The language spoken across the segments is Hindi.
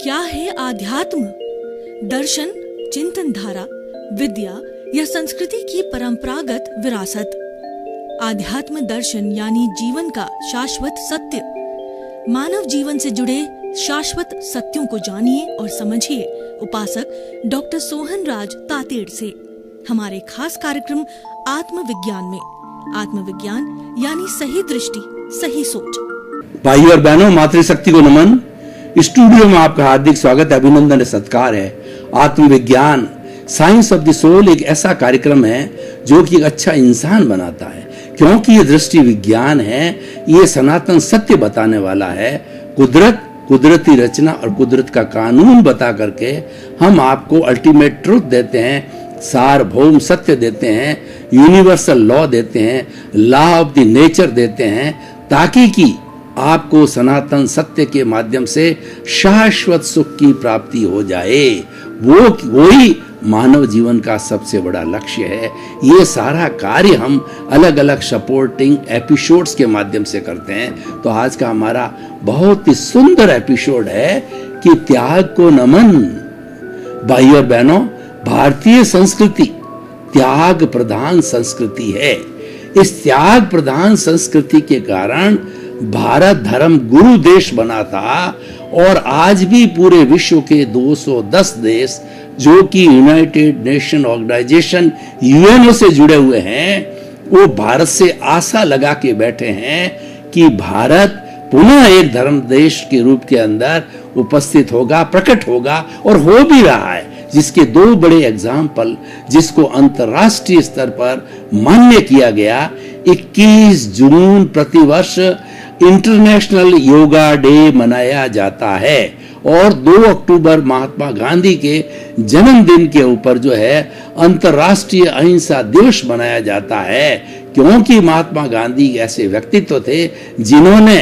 क्या है आध्यात्म? दर्शन, चिंतन धारा, विद्या या संस्कृति की परंपरागत विरासत। आध्यात्म दर्शन यानी जीवन का शाश्वत सत्य। मानव जीवन से जुड़े शाश्वत सत्यों को जानिए और समझिए उपासक डॉक्टर सोहन राज तातेड़ से हमारे खास कार्यक्रम आत्मविज्ञान में। आत्मविज्ञान यानी सही दृष्टि, सही सोच। भाइयों और बहनों, मातृशक्ति को नमन। स्टूडियो में आपका हार्दिक स्वागत, अभिनंदन और सत्कार है। आत्मविज्ञान, साइंस ऑफ द सोल एक ऐसा कार्यक्रम है जो कि एक अच्छा इंसान बनाता है, क्योंकि ये दृष्टि विज्ञान है। ये सनातन सत्य बताने वाला है। कुदरत, कुदरती रचना और कुदरत का कानून बता करके हम आपको अल्टीमेट ट्रुथ देते हैं, सार्वभौम सत्य देते हैं, यूनिवर्सल लॉ देते हैं, लॉ ऑफ द नेचर देते हैं, ताकि कि आपको सनातन सत्य के माध्यम से शाश्वत सुख की प्राप्ति हो जाए। वही मानव जीवन का सबसे बड़ा लक्ष्य है। ये सारा कार्य हम अलग अलग सपोर्टिंग एपिसोड्स के माध्यम से करते हैं। तो आज का हमारा बहुत ही सुंदर एपिसोड है कि त्याग को नमन। भाइयों और बहनों, भारतीय संस्कृति त्याग प्रधान संस्कृति है। इस त्याग प्रधान संस्कृति के कारण भारत धर्म गुरु देश बना था और आज भी पूरे विश्व के 210 देश जो कि यूनाइटेड नेशन ऑर्गेनाइजेशन यूएनओ से जुड़े हुए हैं, वो भारत से आशा लगा के बैठे हैं कि भारत पुनः एक धर्म देश के रूप के अंदर उपस्थित होगा, प्रकट होगा, और हो भी रहा है। जिसके दो बड़े एग्जाम्पल, जिसको अंतर्राष्ट्रीय स्तर पर मान्य किया गया। 21 जून प्रतिवर्ष इंटरनेशनल योगा डे मनाया जाता है और 2 अक्टूबर महात्मा गांधी के जन्मदिन के ऊपर जो है अंतर्राष्ट्रीय अहिंसा दिवस मनाया जाता है, क्योंकि महात्मा गांधी ऐसे व्यक्तित्व थे जिन्होंने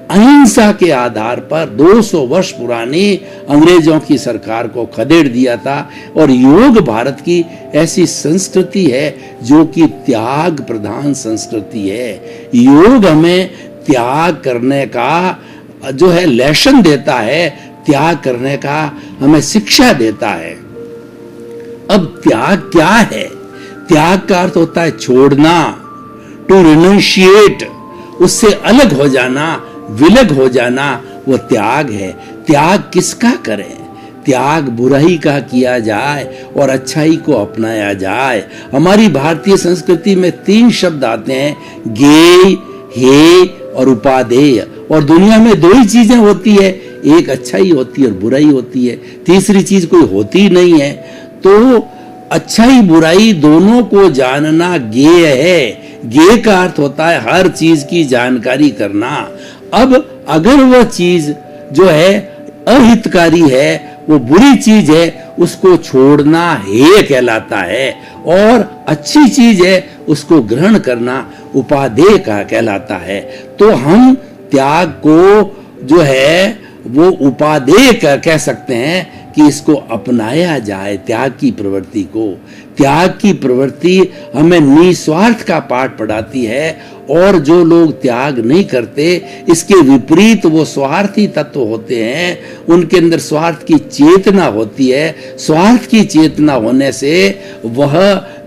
अहिंसा के आधार पर 200 वर्ष पुरानी अंग्रेजों की सरकार को खदेड़ दिया था। और योग भारत की ऐसी संस्कृति है जो कि त्याग प्रधान संस्कृति है। योग हमें त्याग करने का जो है लेसन देता है, त्याग करने का हमें शिक्षा देता है। अब त्याग क्या है? त्याग का अर्थ होता है छोड़ना, टू रिनंशिएट, उससे अलग हो जाना, विलग हो जाना, वो त्याग है। त्याग किसका करें? त्याग बुराई का किया जाए और अच्छाई को अपनाया जाए। हमारी भारतीय संस्कृति में 3 शब्द आते हैं, गेय, हेय और उपादेय। और दुनिया में 2 ही चीजें होती है, एक अच्छाई होती है और बुराई होती है, तीसरी चीज कोई होती नहीं है। तो अच्छाई बुराई दोनों को जानना गेय है। गेय का अर्थ होता है हर चीज की जानकारी करना। अब अगर वह चीज जो है अहितकारी है, वो बुरी चीज है, उसको छोड़ना हेय कहलाता है, और अच्छी चीज है उसको ग्रहण करना उपादेय का कहलाता है। तो हम त्याग को जो है वो उपादेय कह सकते हैं कि इसको अपनाया जाए, त्याग की प्रवृत्ति को। त्याग की प्रवृत्ति हमें निस्वार्थ का पाठ पढ़ाती है, और जो लोग त्याग नहीं करते, इसके विपरीत वो स्वार्थी तत्व होते हैं, उनके अंदर स्वार्थ की चेतना होती है। स्वार्थ की चेतना होने से वह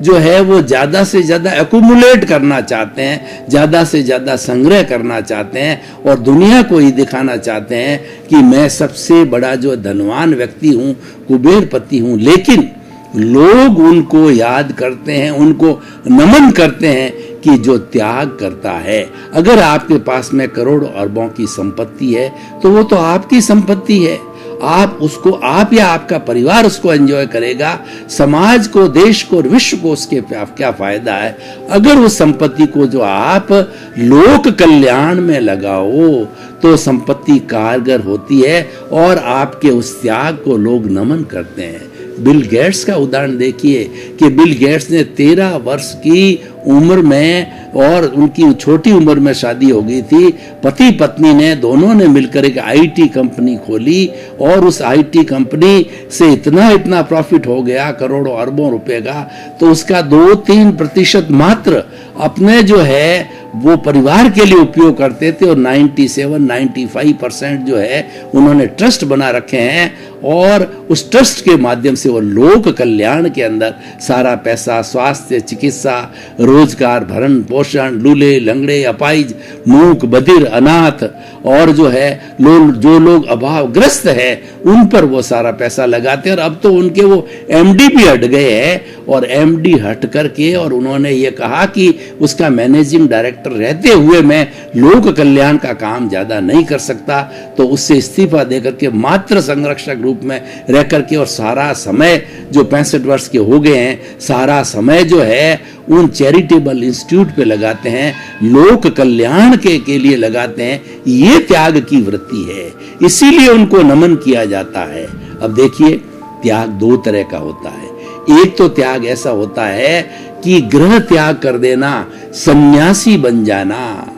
जो है वो ज्यादा से ज्यादा एक्युमुलेट करना चाहते हैं, ज्यादा से ज्यादा संग्रह करना चाहते हैं, और दुनिया को ही दिखाना चाहते हैं कि मैं सबसे बड़ा जो धनवान व्यक्ति हूं, कुबेरपति हूं। लेकिन लोग उनको याद करते हैं, उनको नमन करते हैं कि जो त्याग करता है। अगर आपके पास में करोड़ों अरबों की संपत्ति है तो वो तो आपकी संपत्ति है, आप उसको, आप या आपका परिवार उसको एंजॉय करेगा। समाज को, देश को और विश्व को उसके क्या फायदा है? अगर उस संपत्ति को जो आप लोक कल्याण में लगाओ तो संपत्ति कारगर होती है और आपके उस त्याग को लोग नमन करते हैं। बिल गेट्स का उदाहरण देखिए कि बिल गेट्स ने 13 वर्ष की उम्र में और उनकी छोटी उम्र में शादी हो गई थी। पति पत्नी ने दोनों ने मिलकर एक आईटी कंपनी खोली और उस आईटी कंपनी से इतना प्रॉफिट हो गया, करोड़ों अरबों रुपए का, तो उसका 2-3% मात्र अपने जो है वो परिवार के लिए उपयोग करते थे और 97-95% जो है उन्होंने ट्रस्ट बना रखे हैं और उस ट्रस्ट के माध्यम से वो लोक कल्याण के अंदर सारा पैसा, स्वास्थ्य, चिकित्सा, रोजगार, भरण पोषण, लूले लंगड़े, अपाहिज, मूक बधिर, अनाथ और जो है जो लोग अभावग्रस्त है उन पर वो सारा पैसा लगाते हैं। और अब तो उनके वो एमडी भी हट गए हैं और एमडी हट करके और उन्होंने ये कहा कि उसका मैनेजिंग डायरेक्टर रहते हुए मैं लोक कल्याण का काम ज्यादा नहीं कर सकता, तो उससे इस्तीफा देकर के मात्र संरक्षक रूप में रह करके और सारा समय जो 65 वर्ष के हो गए हैं सारा समय जो है उन चैरिटेबल इंस्टीट्यूट पे लगाते हैं, लोक कल्याण के लिए लगाते हैं। ये त्याग की वृत्ति है, इसीलिए उनको नमन किया जाता है। अब देखिए त्याग 2 तरह का होता है। एक तो त्याग ऐसा होता है कि गृह त्याग कर देना, सन्यासी बन जाना।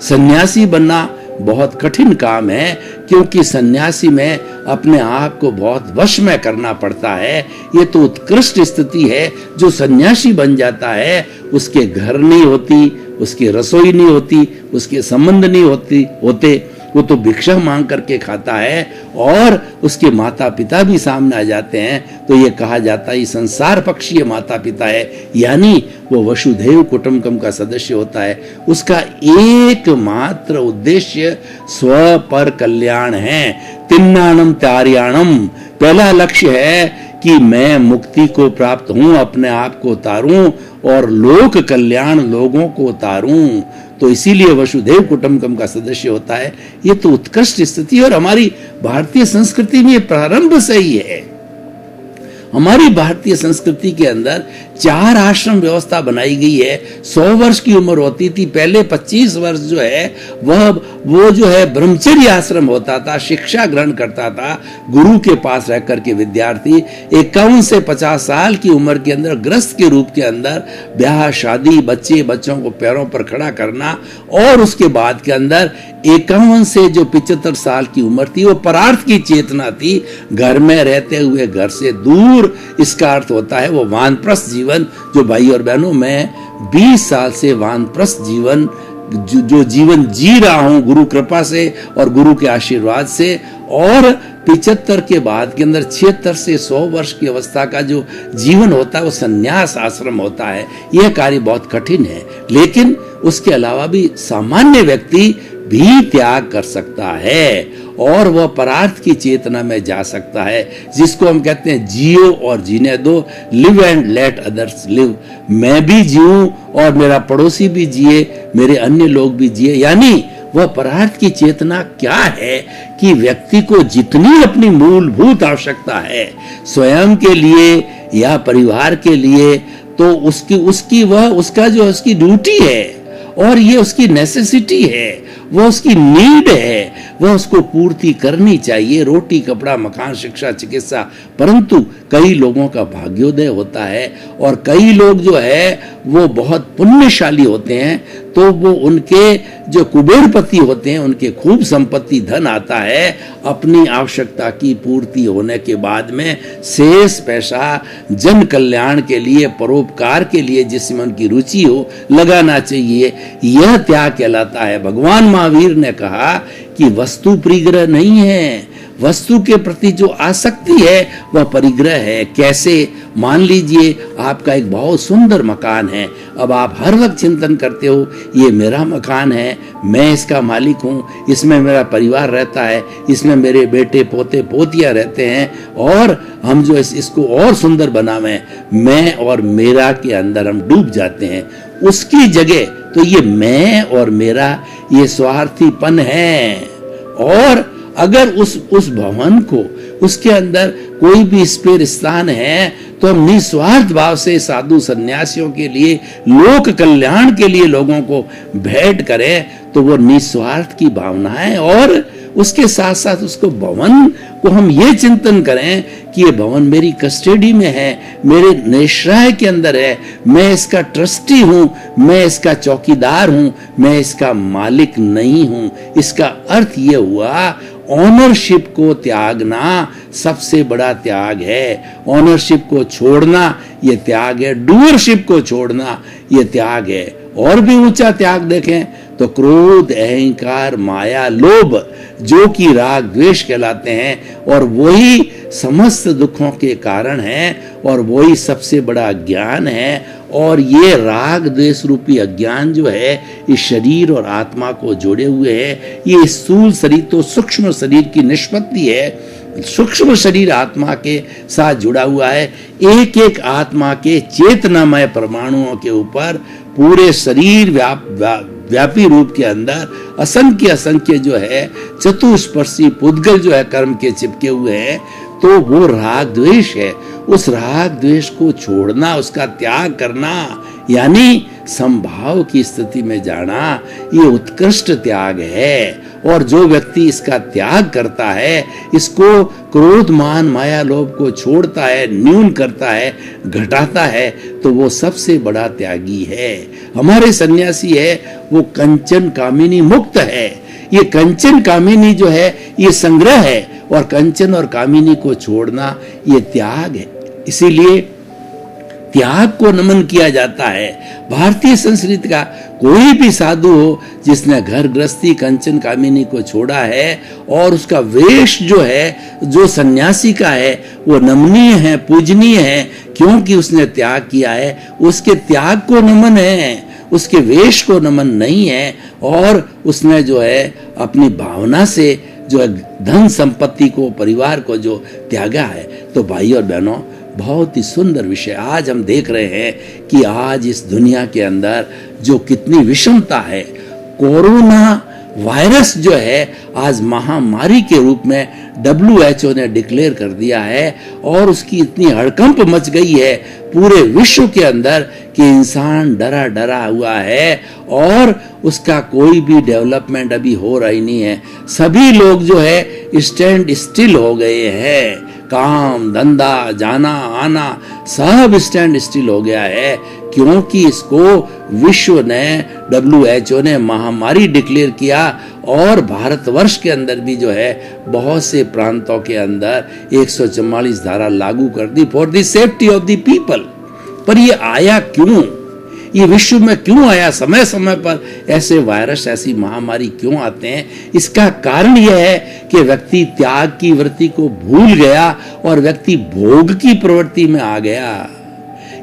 सन्यासी बनना बहुत कठिन काम है क्योंकि सन्यासी में अपने आप को बहुत वश में करना पड़ता है। ये तो उत्कृष्ट स्थिति है। जो सन्यासी बन जाता है उसके घर नहीं होती, उसकी रसोई नहीं होती, उसके संबंध नहीं होते, वो तो भिक्षा मांग करके खाता है और उसके माता पिता भी सामने आ जाते हैं। तो ये कहा जाता है संसार पक्षीय माता पिता है, यानी वो वसुधैव कुटुंबकम का सदस्य होता है। उसका एकमात्र उद्देश्य स्व पर कल्याण है। तिन्नानम त्यार्याणम, पहला लक्ष्य है कि मैं मुक्ति को प्राप्त हूं, अपने आप को उतारूं और लोक कल्याण लोगों को उतारूं। तो इसीलिए वसुधैव कुटुंबकम का सदस्य होता है। ये तो उत्कृष्ट स्थिति है और हमारी भारतीय संस्कृति में प्रारंभ से ही है। हमारी भारतीय संस्कृति के अंदर 4 आश्रम व्यवस्था बनाई गई है। 100 वर्ष की उम्र होती थी, पहले 25 वर्ष जो है वो जो है ब्रह्मचर्य आश्रम होता था, शिक्षा ग्रहण करता था गुरु के पास रह करके विद्यार्थी। 51 से 50 साल की उम्र के अंदर गृहस्थ के रूप के अंदर ब्याह शादी, बच्चों को पैरों पर खड़ा करना और उसके बाद के अंदर 51 से जो 75 साल की उम्र थी वो परार्थ की चेतना थी, घर में रहते हुए घर से दूर। इसका अर्थ होता है वो वानप्रस्थ जीवन। जो भाई और बहनों मैं 20 साल से वानप्रस्थ जीवन जो जीवन जी रहा हूं गुरु कृपा से और गुरु के आशीर्वाद से, और 75 के बाद के अंदर 76 से 100 वर्ष की अवस्था का जो जीवन होता है वो संन्यास आश्रम होता है। यह कार्य बहुत कठिन है, लेकिन उसके अलावा भी सामान्य व्यक्ति भी त्याग कर सकता है और वह परार्थ की चेतना में जा सकता है, जिसको हम कहते हैं जियो और जीने दो, live and let others live. मैं भी जीऊं और मेरा पड़ोसी भी जिए, मेरे अन्य लोग भी जिए। यानी वह परार्थ की चेतना क्या है कि व्यक्ति को जितनी अपनी मूलभूत आवश्यकता है स्वयं के लिए या परिवार के लिए, तो उसकी ड्यूटी है और ये उसकी नेसेसिटी है, वो उसकी नीड है, वह उसको पूर्ति करनी चाहिए। रोटी, कपड़ा, मकान, शिक्षा, चिकित्सा। परंतु कई लोगों का भाग्योदय होता है और कई लोग जो है वो बहुत पुण्यशाली होते हैं, तो वो उनके जो कुबेरपति होते हैं उनके खूब संपत्ति धन आता है, अपनी आवश्यकता की पूर्ति होने के बाद में शेष पैसा जन कल्याण के लिए, परोपकार के लिए जिसमें उनकी रुचि हो लगाना चाहिए। यह त्याग कहलाता है। भगवान महावीर ने कहा कि वस्तु परिग्रह नहीं है, वस्तु के प्रति जो आसक्ति है वह परिग्रह है। कैसे? मान लीजिए आपका एक बहुत सुंदर मकान है, अब आप हर वक्त चिंतन करते हो ये मेरा मकान है, मैं इसका मालिक हूँ, इसमें मेरा परिवार रहता है, इसमें मेरे बेटे पोते पोतियां रहते हैं और हम जो इसको और सुंदर बनावें, मैं और मेरा के अंदर हम डूब जाते हैं। उसकी जगह तो ये मैं और मेरा ये स्वार्थीपन है। और अगर उस भवन को, उसके अंदर कोई भी स्पेयर स्थान है, तो हम निस्वार्थ भाव से साधु सन्यासियों के लिए, लोक कल्याण के लिए लोगों को भेंट करें, तो वो निस्वार्थ की भावना है और उसके साथ साथ उसको भवन को हम ये चिंतन करें कि ये भवन मेरी कस्टडी में है, मेरे निश्रय के अंदर है, मैं इसका ट्रस्टी हूं, मैं इसका चौकीदार हूं, मैं इसका मालिक नहीं हूं। इसका अर्थ ये हुआ ऑनरशिप को त्यागना सबसे बड़ा त्याग है। ऑनरशिप को छोड़ना ये त्याग है, डूअरशिप को छोड़ना ये त्याग है। और भी ऊंचा त्याग देखें तो क्रोध, अहंकार, माया, लोभ जो कि राग द्वेष कहलाते हैं, और वही समस्त दुखों के कारण है, और वही सबसे बड़ा अज्ञान है। और ये राग द्वेष रूपी अज्ञान जो है इस शरीर और आत्मा को जोड़े हुए है। ये स्थूल शरीर तो सूक्ष्म शरीर की निष्पत्ति है, सूक्ष्म शरीर आत्मा के साथ जुड़ा हुआ है। एक एक आत्मा के चेतनामय परमाणुओं के ऊपर पूरे शरीर व्यापी रूप के अंदर असंख्य असंख्य जो है चतुष्पर्शी पुद्गल जो है कर्म के चिपके हुए हैं। तो वो राग द्वेष है। उस राग द्वेष को छोड़ना, उसका त्याग करना, यानी समभाव की स्थिति में जाना, ये उत्कृष्ट त्याग है। और जो व्यक्ति इसका त्याग करता है, इसको क्रोध, मान, माया, लोभ को छोड़ता है, न्यून करता है, घटाता है, तो वो सबसे बड़ा त्यागी है। हमारे सन्यासी है वो कंचन कामिनी मुक्त है। ये कंचन कामिनी जो है ये संग्रह है, और कंचन और कामिनी को छोड़ना ये त्याग है। इसीलिए त्याग को नमन किया जाता है। भारतीय संस्कृति का कोई भी साधु हो जिसने घर गृहस्थी कंचन कामिनी को छोड़ा है, और उसका वेश जो है जो सन्यासी का है वो नमनीय है, पूजनीय है, क्योंकि उसने त्याग किया है। उसके त्याग को नमन है, उसके वेश को नमन नहीं है। और उसने जो है अपनी भावना से जो है धन संपत्ति को, परिवार को जो त्यागा है। तो भाई और बहनों, बहुत ही सुंदर विषय आज हम देख रहे हैं कि आज इस दुनिया के अंदर जो कितनी विषमता है। कोरोना वायरस जो है आज महामारी के रूप में WHO ने डिक्लेयर कर दिया है, और उसकी इतनी हड़कंप मच गई है पूरे विश्व के अंदर कि इंसान डरा डरा हुआ है, और उसका कोई भी डेवलपमेंट अभी हो रहा ही नहीं है। सभी लोग जो है स्टैंड स्टिल हो गए हैं। काम धंधा, जाना आना सब स्टैंड स्टिल हो गया है, क्योंकि इसको विश्व ने, WHO ने महामारी डिक्लेयर किया। और भारतवर्ष के अंदर भी जो है बहुत से प्रांतों के अंदर 144 धारा लागू कर दी for the safety of the people. पर ये आया क्यों? ये विश्व में क्यों आया? समय समय पर ऐसे वायरस, ऐसी महामारी क्यों आते हैं? इसका कारण यह है कि व्यक्ति त्याग की वृत्ति को भूल गया और व्यक्ति भोग की प्रवृत्ति में आ गया,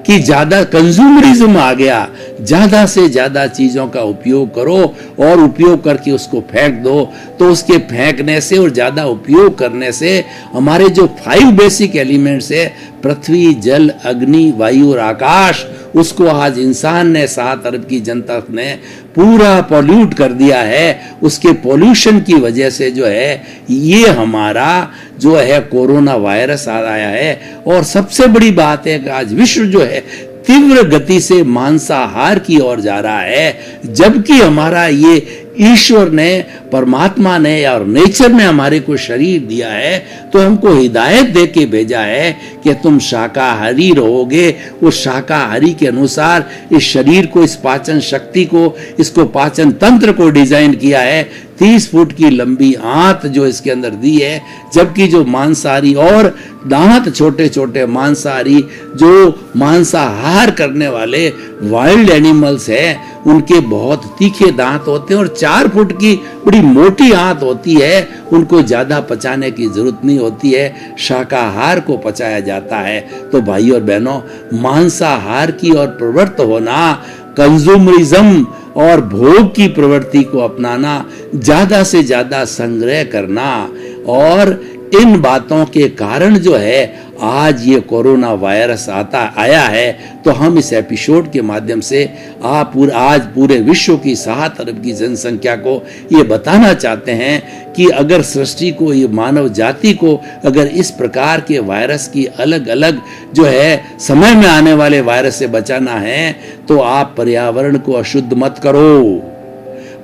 कि ज्यादा कंज्यूमरिज्म आ गया। ज्यादा से ज्यादा चीजों का उपयोग करो और उपयोग करके उसको फेंक दो। तो उसके फेंकने से और ज्यादा उपयोग करने से हमारे जो 5 बेसिक एलिमेंट्स है, पृथ्वी, जल, अग्नि, वायु और आकाश, उसको आज इंसान ने 7 अरब की जनता ने पूरा पॉल्यूट कर दिया है। उसके पॉल्यूशन की वजह से जो है ये हमारा जो है कोरोना वायरस आया है। और सबसे बड़ी बात है कि आज विश्व जो है तीव्र गति से मांसाहार की ओर जा रहा है, जबकि हमारा ये ईश्वर ने, परमात्मा ने और नेचर ने हमारे को शरीर दिया है, तो हमको हिदायत दे के भेजा है कि तुम शाकाहारी रहोगे। उस शाकाहारी के अनुसार इस शरीर को, इस पाचन शक्ति को, इसको पाचन तंत्र को डिजाइन किया है। 30 फुट की लंबी आंत जो इसके अंदर दी है, जबकि जो मांसाहारी और दांत छोटे छोटे मांसाहारी जो मांसाहार करने वाले वाइल्ड एनिमल्स हैं, उनके बहुत तीखे दांत होते हैं और 4 फुट की बड़ी मोटी आंत होती है। उनको ज्यादा पचाने की जरूरत नहीं होती है, शाकाहार को पचाया जाता है। तो भाई और बहनों, मांसाहार की ओर प्रवृत्त होना, कंज्यूमरिज्म और भोग की प्रवृत्ति को अपनाना, ज्यादा से ज्यादा संग्रह करना, और इन बातों के कारण जो है आज ये कोरोना वायरस आया है। तो हम इस एपिसोड के माध्यम से आज पूरे विश्व की 7 अरब की जनसंख्या को ये बताना चाहते हैं कि अगर सृष्टि को, ये मानव जाति को अगर इस प्रकार के वायरस की अलग अलग जो है समय में आने वाले वायरस से बचाना है, तो आप पर्यावरण को अशुद्ध मत करो,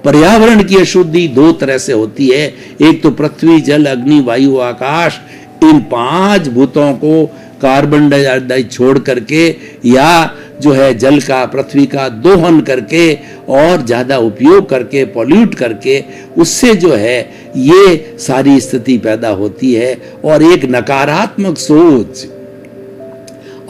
पर्यावरण की अशुद्धि दो तरह से होती है। एक तो पृथ्वी, जल, अग्नि, वायु, आकाश, इन 5 भूतों को कार्बन डाइऑक्साइड छोड़ करके या जो है जल का, पृथ्वी का दोहन करके और ज्यादा उपयोग करके, पॉल्यूट करके, उससे जो है ये सारी स्थिति पैदा होती है। और एक नकारात्मक सोच,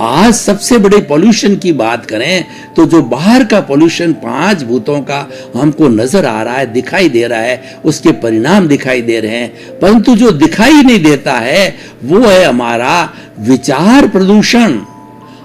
आज सबसे बड़े पॉल्यूशन की बात करें तो जो बाहर का पॉल्यूशन 5 भूतों का हमको नजर आ रहा है, दिखाई दे रहा है, उसके परिणाम दिखाई दे रहे हैं, परंतु जो दिखाई नहीं देता है वो है हमारा विचार प्रदूषण।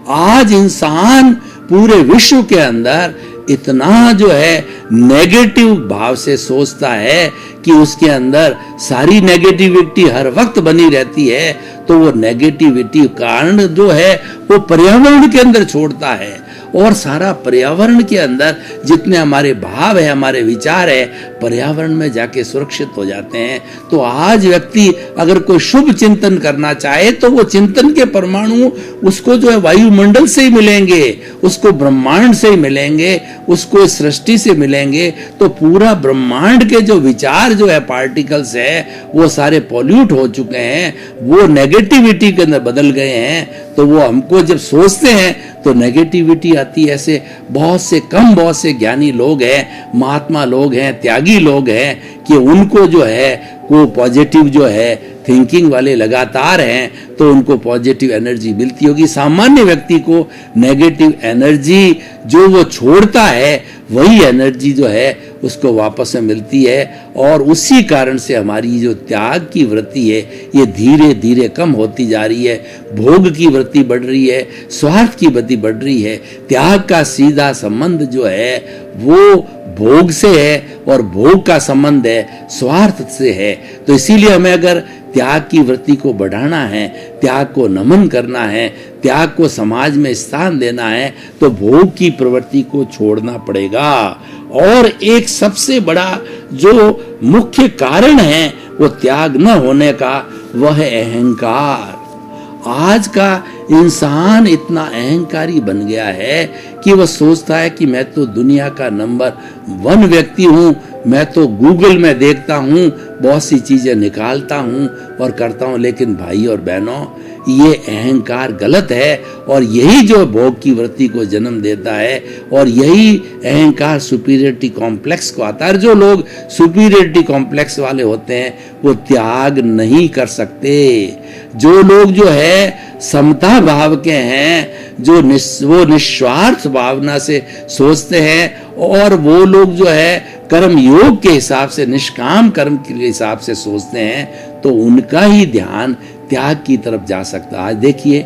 आज इंसान पूरे विश्व के अंदर इतना जो है नेगेटिव भाव से सोचता है कि उसके अंदर सारी नेगेटिविटी हर वक्त बनी रहती है, तो वो नेगेटिविटी कारण जो है वो पर्यावरण के अंदर छोड़ता है और सारा पर्यावरण के अंदर जितने हमारे भाव है, हमारे विचार है, पर्यावरण में जाके सुरक्षित हो जाते हैं। तो आज व्यक्ति अगर कोई शुभ चिंतन करना चाहे तो वो चिंतन के परमाणु उसको जो है वायुमंडल से ही मिलेंगे, उसको ब्रह्मांड से ही मिलेंगे, उसको सृष्टि से मिलेंगे। तो पूरा ब्रह्मांड के जो विचार जो है पार्टिकल्स है वो सारे पॉल्यूट हो चुके हैं, वो नेगेटिविटी के अंदर बदल गए हैं। तो वो हमको जब सोचते हैं तो नेगेटिविटी आती है। ऐसे बहुत से ज्ञानी लोग हैं, महात्मा लोग हैं, त्यागी लोग हैं कि उनको जो है वो पॉजिटिव जो है थिंकिंग वाले लगातार हैं तो उनको पॉजिटिव एनर्जी मिलती होगी। सामान्य व्यक्ति को नेगेटिव एनर्जी जो वो छोड़ता है वही एनर्जी जो है उसको वापस में मिलती है। और उसी कारण से हमारी जो त्याग की वृत्ति है ये धीरे धीरे कम होती जा रही है, भोग की वृत्ति बढ़ रही है, स्वार्थ की वृत्ति बढ़ रही है। त्याग का सीधा संबंध जो है वो भोग से है और भोग का संबंध है स्वार्थ से है। तो इसीलिए हमें अगर त्याग की वृत्ति को बढ़ाना है, त्याग को नमन करना है, त्याग को समाज में स्थान देना है, तो भोग की प्रवृत्ति को छोड़ना पड़ेगा। और एक सबसे बड़ा जो मुख्य कारण है वो त्याग न होने का, वह है अहंकार। आज का इंसान इतना अहंकारी बन गया है कि वह सोचता है कि मैं तो दुनिया का नंबर 1 व्यक्ति हूं, मैं तो गूगल में देखता हूं, बहुत सी चीजें निकालता हूं और करता हूं। लेकिन भाई और बहनों, ये अहंकार गलत है और यही जो भोग की वृत्ति को जन्म देता है और यही अहंकार सुपीरियरिटी कॉम्प्लेक्स को आता है। जो लोग सुपीरियरिटी कॉम्प्लेक्स वाले होते हैं वो त्याग नहीं कर सकते। जो लोग जो है समता भाव के हैं, जो वो निस्वार्थ भावना से सोचते हैं और वो लोग जो है कर्म योग के हिसाब से, निष्काम कर्म के हिसाब से सोचते हैं, तो उनका ही ध्यान त्याग की तरफ जा सकता है। आज देखिए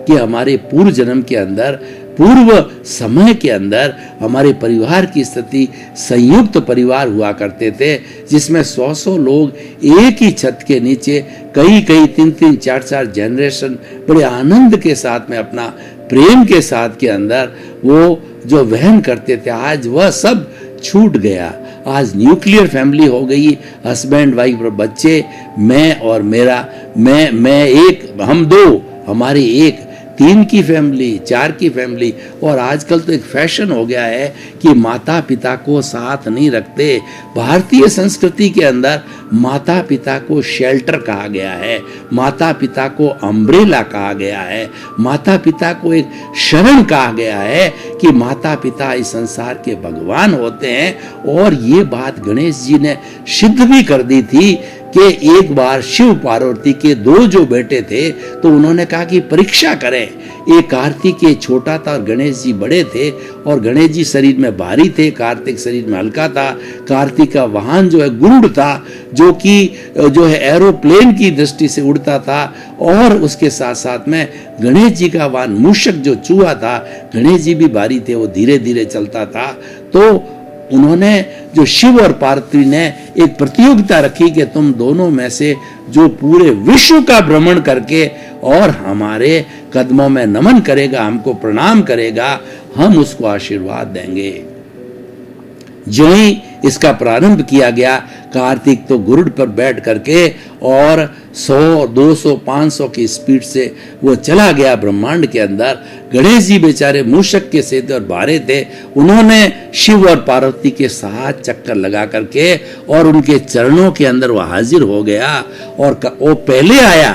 कि हमारे पूर्व जन्म के अंदर, पूर्व समय के अंदर हमारे परिवार की स्थिति संयुक्त परिवार हुआ करते थे, जिसमें 100 लोग एक ही छत के नीचे कई 3-3, 4-4 जनरेशन बड़े आनंद के साथ में अपना प्रेम के साथ के अंदर वो जो वहन करते थे, आज वह सब छूट गया। आज न्यूक्लियर फैमिली हो गई, हस्बैंड वाइफ और बच्चे, मैं और मेरा, मैं एक, हम 2, हमारी एक, 3 की फैमिली, 4 की फैमिली। और आजकल तो एक फैशन हो गया है कि माता पिता को साथ नहीं रखते। भारतीय संस्कृति के अंदर माता पिता को शेल्टर कहा गया है, माता पिता को अम्ब्रेला कहा गया है, माता पिता को एक शरण कहा गया है कि माता पिता इस संसार के भगवान होते हैं। और ये बात गणेश जी ने सिद्ध भी कर दी थी कि एक बार शिव पार्वती के 2 जो बेटे थे तो उन्होंने कहा कि परीक्षा करें। एक कार्तिकेय छोटा था और गणेश जी बड़े थे, और गणेश जी शरीर में भारी थे, कार्तिक शरीर में हल्का था। कार्तिक का वाहन जो है गुरुड़ था, जो कि जो है एरोप्लेन की दृष्टि से उड़ता था, और उसके साथ साथ में गणेश जी का वाहन मूषक जो चूहा था, गणेश जी भी भारी थे, वो धीरे धीरे चलता था। तो उन्होंने, जो शिव और पार्वती ने एक प्रतियोगिता रखी कि तुम दोनों में से जो पूरे विश्व का भ्रमण करके और हमारे कदमों में नमन करेगा, हमको प्रणाम करेगा, हम उसको आशीर्वाद देंगे। जो ही इसका प्रारंभ किया गया, कार्तिक तो गुरुड़ पर बैठ करके और 100, 200, 500 की स्पीड से वो चला गया ब्रह्मांड के अंदर। गणेश जी बेचारे मूषक के से थे और भारे थे। उन्होंने शिव और पार्वती के 7 चक्कर लगा करके और उनके चरणों के अंदर वो हाजिर हो गया। और वो पहले आया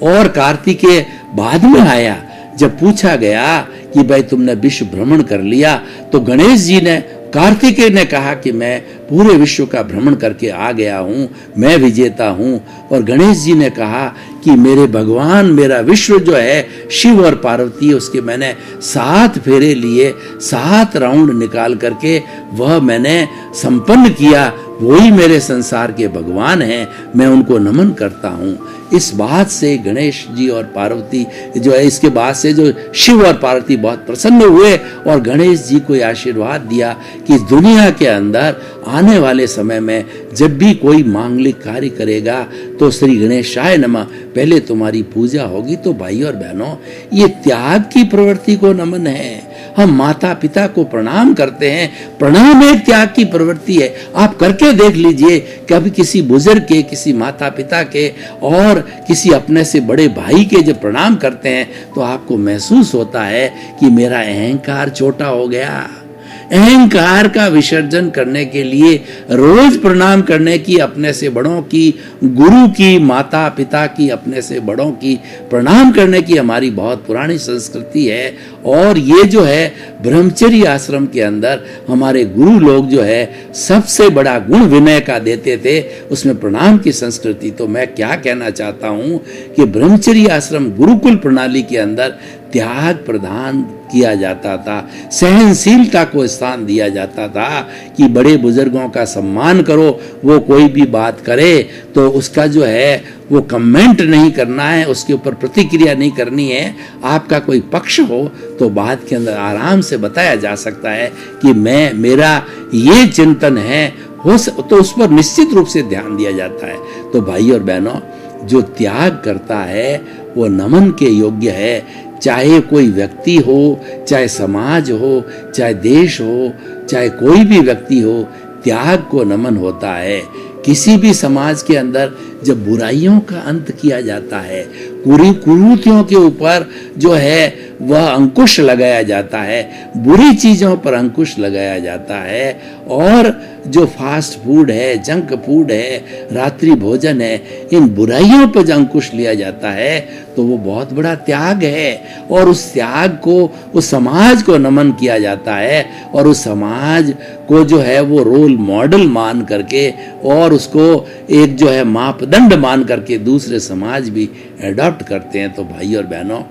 और कार्तिकेय बाद में आया। जब पूछा गया कि भाई तुमने विश्व भ्रमण कर लिया, तो गणेश जी ने, कार्तिकेय ने कहा कि मैं पूरे विश्व का भ्रमण करके आ गया हूं, मैं विजेता हूं। और गणेश जी ने कहा कि मेरे भगवान, मेरा विश्व जो है शिव और पार्वती, उसके मैंने 7 फेरे लिए, 7 राउंड निकाल करके वह मैंने संपन्न किया। वही मेरे संसार के भगवान हैं, मैं उनको नमन करता हूं। इस बात से गणेश जी और पार्वती जो है, इसके बाद से जो शिव और पार्वती बहुत प्रसन्न हुए और गणेश जी को आशीर्वाद दिया कि इस दुनिया के अंदर आने वाले समय में जब भी कोई मांगलिक कार्य करेगा तो श्री गणेशाय नमः पहले तुम्हारी पूजा होगी। तो भाई और बहनों, ये त्याग की प्रवृत्ति को नमन है। हम माता पिता को प्रणाम करते हैं, प्रणाम एक त्याग की प्रवृत्ति है। आप करके देख लीजिए, कभी किसी बुजुर्ग के, किसी माता पिता के और किसी अपने से बड़े भाई के जब प्रणाम करते हैं तो आपको महसूस होता है कि मेरा अहंकार छोटा हो गया। अहंकार का विसर्जन करने के लिए रोज प्रणाम करने की, अपने से बड़ों की, गुरु की, माता पिता की, अपने से बड़ों की प्रणाम करने की हमारी बहुत पुरानी संस्कृति है। और ये जो है ब्रह्मचर्य आश्रम के अंदर हमारे गुरु लोग जो है सबसे बड़ा गुण विनय का देते थे, उसमें प्रणाम की संस्कृति। तो मैं क्या कहना चाहता हूं कि ब्रह्मचर्य आश्रम गुरुकुल प्रणाली के अंदर त्याग प्रदान किया जाता था, सहनशीलता को स्थान दिया जाता था कि बड़े बुजुर्गों का सम्मान करो। वो कोई भी बात करे तो उसका जो है वो कमेंट नहीं करना है, उसके ऊपर प्रतिक्रिया नहीं करनी है। आपका कोई पक्ष हो तो बात के अंदर आराम से बताया जा सकता है कि मेरा ये चिंतन है, हो तो उस पर निश्चित रूप से ध्यान दिया जाता है। तो भाई और बहनों, जो त्याग करता है वो नमन के योग्य है। चाहे कोई व्यक्ति हो, चाहे समाज हो, चाहे देश हो, चाहे कोई भी व्यक्ति हो, त्याग को नमन होता है। किसी भी समाज के अंदर जब बुराइयों का अंत किया जाता है, कुरीतियों के ऊपर जो है वह अंकुश लगाया जाता है, बुरी चीजों पर अंकुश लगाया जाता है, और जो फास्ट फूड है, जंक फूड है, रात्रि भोजन है, इन बुराइयों पर जो अंकुश लिया जाता है तो वो बहुत बड़ा त्याग है। और उस त्याग को, उस समाज को नमन किया जाता है और उस समाज को जो है वो रोल मॉडल मान करके और उसको एक जो है मापदंड मान करके दूसरे समाज भी एडॉप्ट करते हैं। तो भाई और बहनों,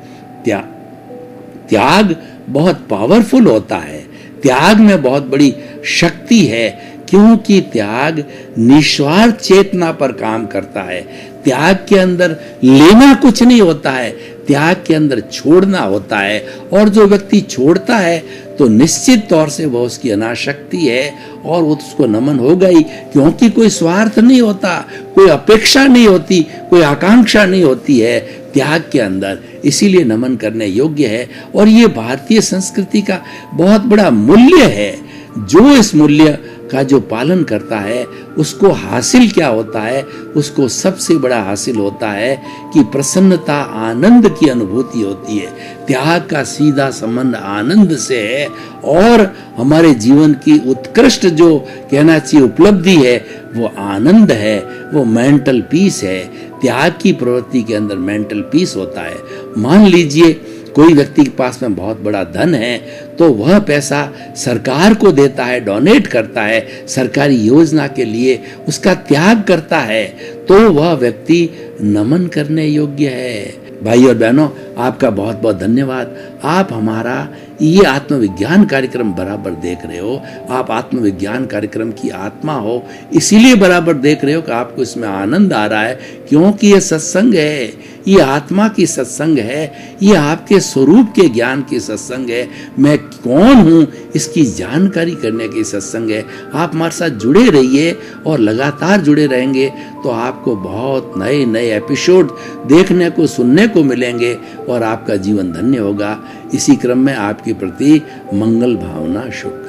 त्याग बहुत पावरफुल होता है। त्याग में बहुत बड़ी शक्ति है, क्योंकि त्याग निस्वार्थ चेतना पर काम करता है। त्याग के अंदर लेना कुछ नहीं होता है, त्याग के अंदर छोड़ना होता है। और जो व्यक्ति छोड़ता है तो निश्चित तौर से वह उसकी अनाशक्ति है और वो उसको नमन होगा ही, क्योंकि कोई स्वार्थ नहीं होता, कोई अपेक्षा नहीं होती, कोई आकांक्षा नहीं होती है त्याग के अंदर। इसीलिए नमन करने योग्य है। और ये भारतीय संस्कृति का बहुत बड़ा मूल्य है। जो इस मूल्य का जो पालन करता है उसको हासिल क्या होता है, उसको सबसे बड़ा हासिल होता है कि प्रसन्नता, आनंद की अनुभूति होती है। त्याग का सीधा संबंध आनंद से है और हमारे जीवन की उत्कृष्ट जो कहना चाहिए उपलब्धि है वो आनंद है, वो मेंटल पीस है। त्याग की प्रवृत्ति के अंदर मेंटल पीस होता है। मान लीजिए कोई व्यक्ति के पास में बहुत बड़ा धन है तो वह पैसा सरकार को देता है, डोनेट करता है, सरकारी योजना के लिए उसका त्याग करता है, तो वह व्यक्ति नमन करने योग्य है। भाई और बहनों, आपका बहुत बहुत धन्यवाद। आप हमारा ये आत्मविज्ञान कार्यक्रम बराबर देख रहे हो। आप आत्मविज्ञान कार्यक्रम की आत्मा हो, इसीलिए बराबर देख रहे हो कि आपको इसमें आनंद आ रहा है, क्योंकि ये सत्संग है, ये आत्मा की सत्संग है, ये आपके स्वरूप के ज्ञान की सत्संग है। मैं कौन हूँ इसकी जानकारी करने की सत्संग है। आप हमारे साथ जुड़े रहिए और लगातार जुड़े रहेंगे तो आपको बहुत नए नए एपिसोड देखने को, सुनने को मिलेंगे और आपका जीवन धन्य होगा। इसी क्रम में आपके प्रति मंगल भावना शुभ।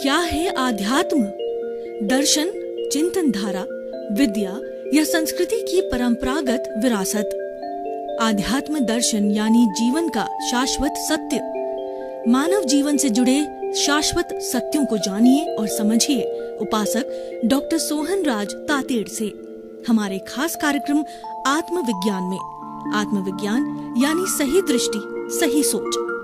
क्या है आध्यात्म? दर्शन, चिंतन धारा, विद्या या संस्कृति की परंपरागत विरासत। आध्यात्म दर्शन यानी जीवन का शाश्वत सत्य। मानव जीवन से जुड़े शाश्वत सत्यों को जानिए और समझिए उपासक डॉक्टर सोहन राज तातेड़ से हमारे खास कार्यक्रम आत्मविज्ञान में। आत्मविज्ञान यानी सही दृष्टि, सही सोच।